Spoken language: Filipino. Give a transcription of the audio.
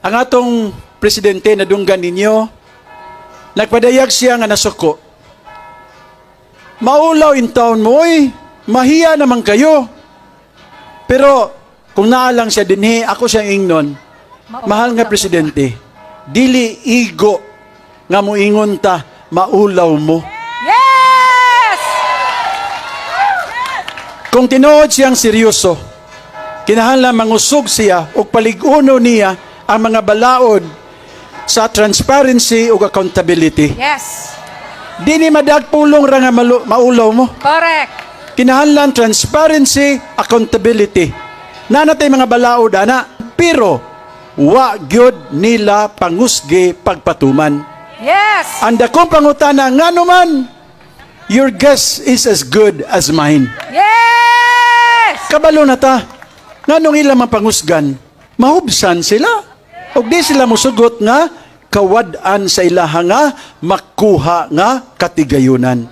ang atong presidente na dunggan ninyo, nagpadayag siya nga nasuko. Maulaw in taon mo, mahiya naman kayo. Pero kung naalang siya dinhi, ako siya ingnon, mahal nga presidente, dili igo nga moingon ta, maulaw mo. Yes! Kung tinuod siyang seryoso, kinahanglan mangusog siya o paliguno niya ang mga balaod sa transparency o accountability. Yes. Di ni madagpulong ra nga maulaw mo. Correct. Kinahanglan transparency, accountability. Nanatay mga balaod ana, pero wa gyud nila pangusgi pagpatuman. Yes. Ang dakong pangutana ngano man, your guess is as good as mine. Yes! Kabalo na ta. Nganong ilang mapangusgan, mahubsan sila. O di sila musugot nga, kawad-an sa ilaha nga, makuha nga katigayunan.